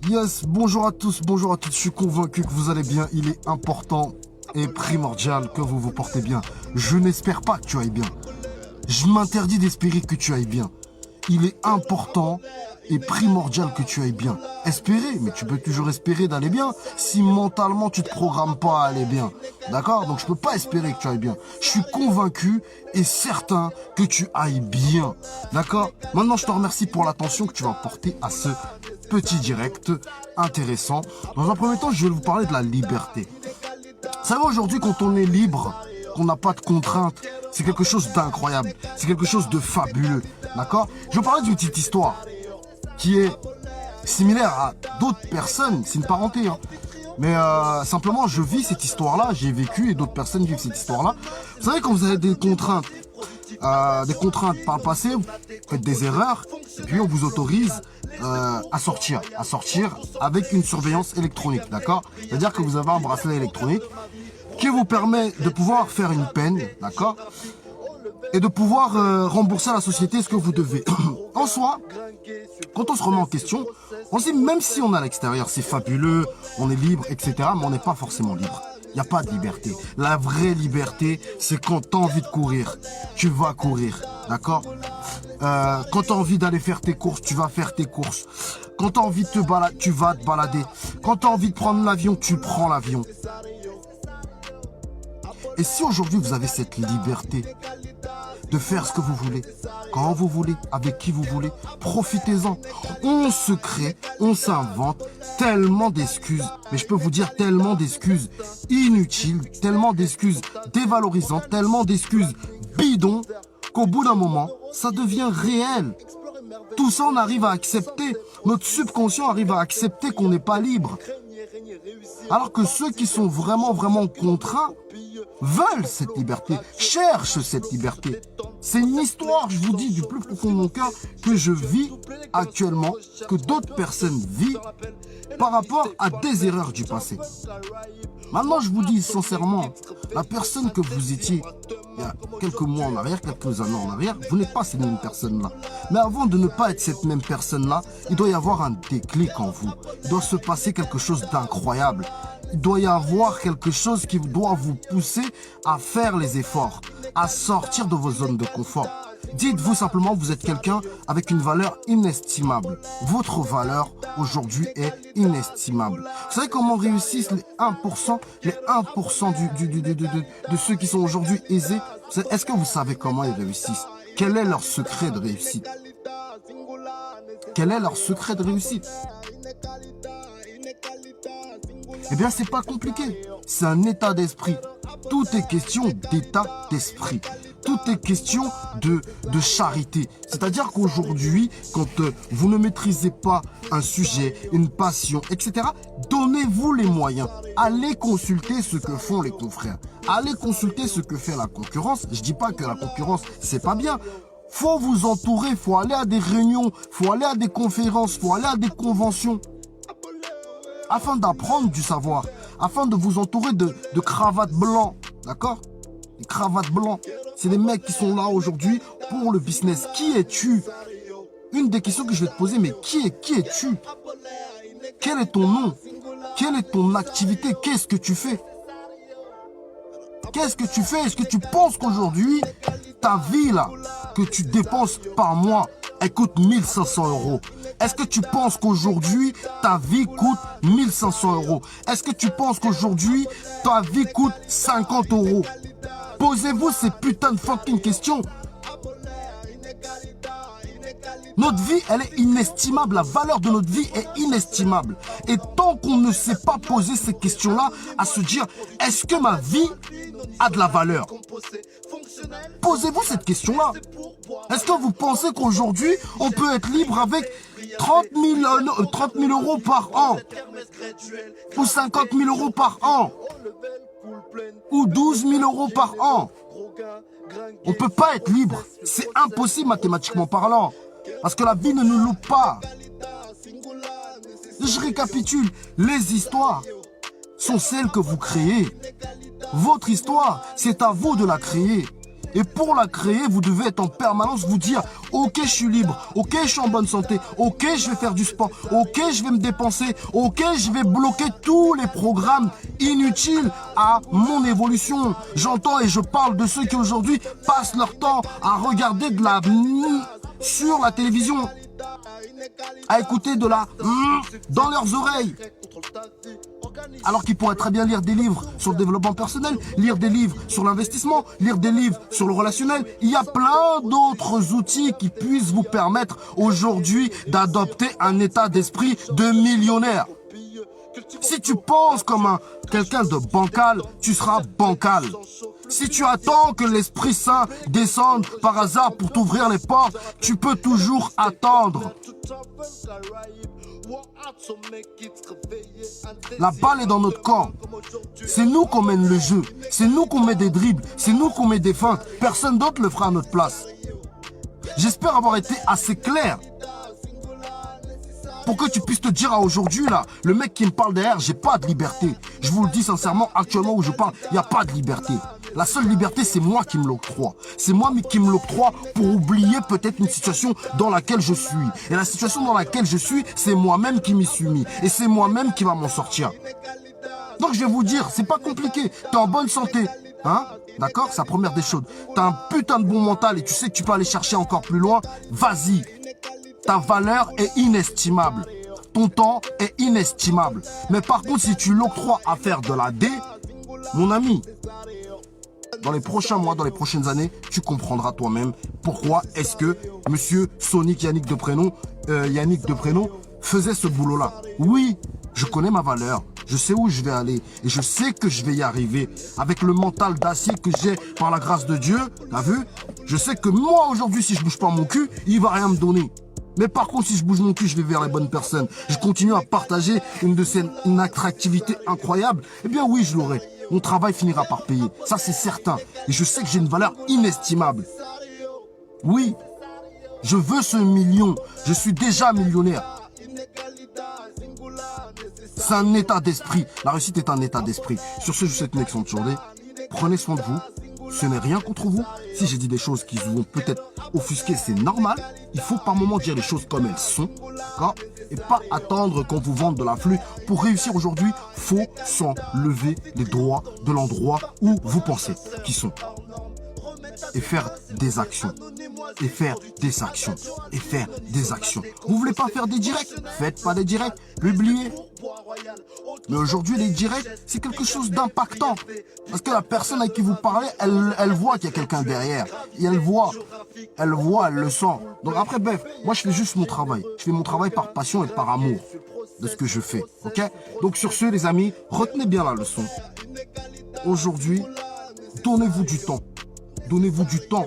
Yes, bonjour à tous, bonjour à toutes. Je suis convaincu que vous allez bien. Il est important et primordial que vous vous portez bien. Je n'espère pas que tu ailles bien. Je m'interdis d'espérer que tu ailles bien. Il est important et primordial que tu ailles bien. Espérer, mais tu peux toujours espérer d'aller bien si mentalement tu te programmes pas à aller bien. D'accord? Donc je peux pas espérer que tu ailles bien. Je suis convaincu et certain que tu ailles bien. D'accord? Maintenant je te remercie pour l'attention que tu vas porter à ce petit direct intéressant. Dans un premier temps, je vais vous parler de la liberté. Vous savez, aujourd'hui, quand on est libre, qu'on n'a pas de contraintes, c'est quelque chose d'incroyable. C'est quelque chose de fabuleux. D'accord? Je vais vous parler d'une petite histoire qui est similaire à d'autres personnes. C'est une parenté, hein. Mais simplement, je vis cette histoire-là, j'ai vécu et d'autres personnes vivent cette histoire-là. Vous savez, quand vous avez des contraintes par le passé, vous faites des erreurs, et puis on vous autorise à sortir avec une surveillance électronique, d'accord? C'est-à-dire que vous avez un bracelet électronique qui vous permet de pouvoir faire une peine, d'accord? Et de pouvoir rembourser à la société ce que vous devez. En soi, quand on se remet en question, on se dit même si on est à l'extérieur, c'est fabuleux, on est libre, etc. Mais on n'est pas forcément libre. Il n'y a pas de liberté. La vraie liberté, c'est quand tu as envie de courir, tu vas courir, d'accord? Quand tu as envie d'aller faire tes courses, tu vas faire tes courses. Quand tu as envie de te balader, tu vas te balader. Quand tu as envie de prendre l'avion, tu prends l'avion. Et si aujourd'hui vous avez cette liberté de faire ce que vous voulez, quand vous voulez, avec qui vous voulez, profitez-en. On se crée, on s'invente tellement d'excuses, mais je peux vous dire tellement d'excuses inutiles, tellement d'excuses dévalorisantes, tellement d'excuses bidons, qu'au bout d'un moment, ça devient réel. Tout ça, on arrive à accepter. Notre subconscient arrive à accepter qu'on n'est pas libre. Alors que ceux qui sont vraiment contraints veulent cette liberté, cherchent cette liberté. C'est une histoire, je vous dis, du plus profond de mon cœur que je vis actuellement, que d'autres personnes vivent par rapport à des erreurs du passé. Maintenant, je vous dis sincèrement, la personne que vous étiez il y a quelques mois en arrière, quelques années en arrière, vous n'êtes pas cette même personne-là. Mais avant de ne pas être cette même personne-là, il doit y avoir un déclic en vous. Il doit se passer quelque chose d'incroyable. Il doit y avoir quelque chose qui doit vous pousser à faire les efforts, à sortir de vos zones de confort. Dites-vous simplement que vous êtes quelqu'un avec une valeur inestimable. Votre valeur aujourd'hui est inestimable. Vous savez comment réussissent les 1%, de ceux qui sont aujourd'hui aisés? Est-ce que vous savez comment ils réussissent? Quel est leur secret de réussite? Quel est leur secret de réussite? Eh bien, c'est pas compliqué. C'est un état d'esprit. Tout est question d'état d'esprit. Tout est question de charité. C'est-à-dire qu'aujourd'hui, quand vous ne maîtrisez pas un sujet, une passion, etc., donnez-vous les moyens. Allez consulter ce que font les confrères. Allez consulter ce que fait la concurrence. Je dis pas que la concurrence, c'est pas bien. Faut vous entourer, faut aller à des réunions, faut aller à des conférences, faut aller à des conventions. Afin d'apprendre du savoir, afin de vous entourer de cravates blancs, d'accord? Les cravates blancs, c'est les mecs qui sont là aujourd'hui pour le business. Qui es-tu? Une des questions que je vais te poser, mais qui es-tu? Quel est ton nom? Quelle est ton activité? Qu'est-ce que tu fais? Qu'est-ce que tu fais? Est-ce que tu penses qu'aujourd'hui, ta vie là, que tu dépenses par mois, elle coûte 1500 euros? Est-ce que tu penses qu'aujourd'hui, ta vie coûte 1500 euros? Est-ce que tu penses qu'aujourd'hui, ta vie coûte 50 euros? Posez-vous ces putains de fucking questions. Notre vie, elle est inestimable. La valeur de notre vie est inestimable. Et tant qu'on ne sait pas poser ces questions-là, à se dire, est-ce que ma vie a de la valeur? Posez-vous cette question-là. Est-ce que vous pensez qu'aujourd'hui, on peut être libre avec 30 000 euros par an? Ou 50 000 euros par an? Ou 12 000 euros par an? On ne peut pas être libre. C'est impossible mathématiquement parlant. Parce que la vie ne nous loupe pas. Je récapitule. Les histoires sont celles que vous créez. Votre histoire, c'est à vous de la créer. Et pour la créer, vous devez être en permanence vous dire, Ok, je suis libre. Ok, je suis en bonne santé. Ok, je vais faire du sport. Ok, je vais me dépenser. Ok, je vais bloquer tous les programmes inutiles à mon évolution. J'entends et je parle de ceux qui aujourd'hui passent leur temps à regarder de la sur la télévision, à écouter de la dans leurs oreilles. Alors qu'ils pourraient très bien lire des livres sur le développement personnel, lire des livres sur l'investissement, lire des livres sur le relationnel. Il y a plein d'autres outils qui puissent vous permettre aujourd'hui d'adopter un état d'esprit de millionnaire. Si tu penses comme quelqu'un de bancal, tu seras bancal. Si tu attends que l'Esprit Saint descende par hasard pour t'ouvrir les portes, tu peux toujours attendre. La balle est dans notre camp. C'est nous qu'on mène le jeu. C'est nous qu'on met des dribbles. C'est nous qu'on met des feintes. Personne d'autre le fera à notre place. J'espère avoir été assez clair pour que tu puisses te dire à aujourd'hui, là, le mec qui me parle derrière, j'ai pas de liberté. Je vous le dis sincèrement, actuellement où je parle, il n'y a pas de liberté. La seule liberté, c'est moi qui me l'octroie. C'est moi qui me l'octroie pour oublier peut-être une situation dans laquelle je suis. Et la situation dans laquelle je suis, c'est moi-même qui m'y suis mis. Et c'est moi-même qui va m'en sortir. Donc je vais vous dire, c'est pas compliqué. T'es en bonne santé. Hein? D'accord? C'est la première des choses. T'as un putain de bon mental et tu sais que tu peux aller chercher encore plus loin. Vas-y. Ta valeur est inestimable. Ton temps est inestimable. Mais par contre, si tu l'octroies à faire de la D, mon ami, dans les prochains mois, dans les prochaines années, tu comprendras toi-même pourquoi est-ce que monsieur Yannick de Prénom faisait ce boulot-là. Oui, je connais ma valeur. Je sais où je vais aller et je sais que je vais y arriver avec le mental d'acier que j'ai par la grâce de Dieu. T'as vu? Je sais que moi, aujourd'hui, si je bouge pas mon cul, il va rien me donner. Mais par contre, si je bouge mon cul, je vais vers les bonnes personnes. Je continue à partager une attractivité incroyable. Eh bien oui, je l'aurai. Mon travail finira par payer. Ça, c'est certain. Et je sais que j'ai une valeur inestimable. Oui, je veux ce million. Je suis déjà millionnaire. C'est un état d'esprit. La réussite est un état d'esprit. Sur ce, je vous souhaite une excellente journée. Prenez soin de vous. Ce n'est rien contre vous. Si j'ai dit des choses qui vous vont peut-être offusquer, c'est normal. Il faut par moment dire les choses comme elles sont. D'accord? Et pas attendre qu'on vous vende de la flûte. Pour réussir aujourd'hui, faut s'enlever les droits de l'endroit où vous pensez qu'ils sont. Et faire des actions. Et faire des actions. Et faire des actions. Vous voulez pas faire des directs? Faites pas des directs. Publiez. Mais aujourd'hui, les directs, c'est quelque chose d'impactant. Parce que la personne à qui vous parlez, elle voit qu'il y a quelqu'un derrière. Et elle voit, elle le sent. Donc après, bref, moi je fais juste mon travail. Je fais mon travail par passion et par amour de ce que je fais. Ok? Donc sur ce, les amis, retenez bien la leçon. Aujourd'hui, donnez-vous du temps. Donnez-vous du temps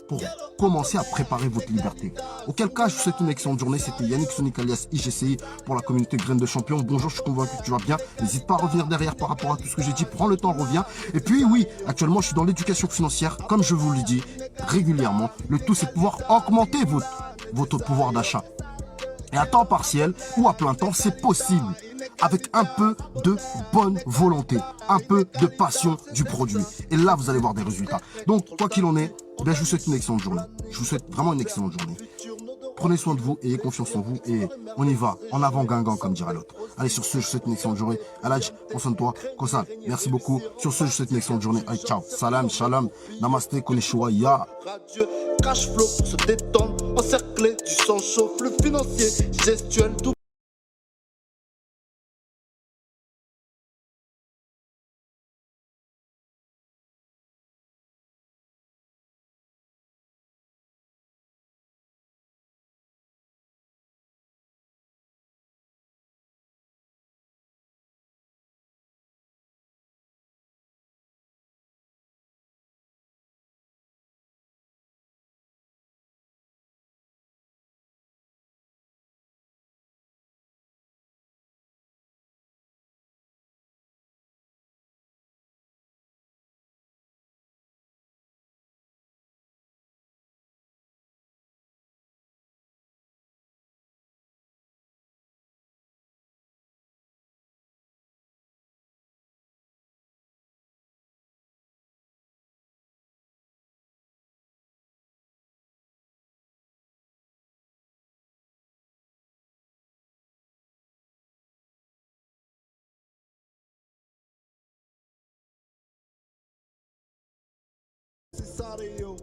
pour commencer à préparer votre liberté. Auquel cas, je vous souhaite une excellente journée. C'était Yannick Sonic alias IGCI pour la communauté Graines de Champion. Bonjour, je suis convaincu que tu vas bien. N'hésite pas à revenir derrière par rapport à tout ce que j'ai dit. Prends le temps, reviens. Et puis oui, actuellement, je suis dans l'éducation financière. Comme je vous le dis régulièrement, le tout, c'est de pouvoir augmenter votre pouvoir d'achat. Et à temps partiel ou à plein temps, c'est possible. Avec un peu de bonne volonté, un peu de passion du produit. Et là, vous allez voir des résultats. Donc, quoi qu'il en est, je vous souhaite une excellente journée. Je vous souhaite vraiment une excellente journée. Prenez soin de vous, ayez confiance en vous et on y va, en avant Guingamp, comme dirait l'autre. Allez, sur ce, je vous souhaite une excellente journée. Aladj, prends soin de toi. Kosal, merci beaucoup. Sur ce, je vous souhaite une excellente journée. Allez, ciao. Salam, shalom, namaste, konnichiwa, ya. Cash flow pour se détendre, encerclé du sang chaud, flux financier, gestuel, tout. Mario.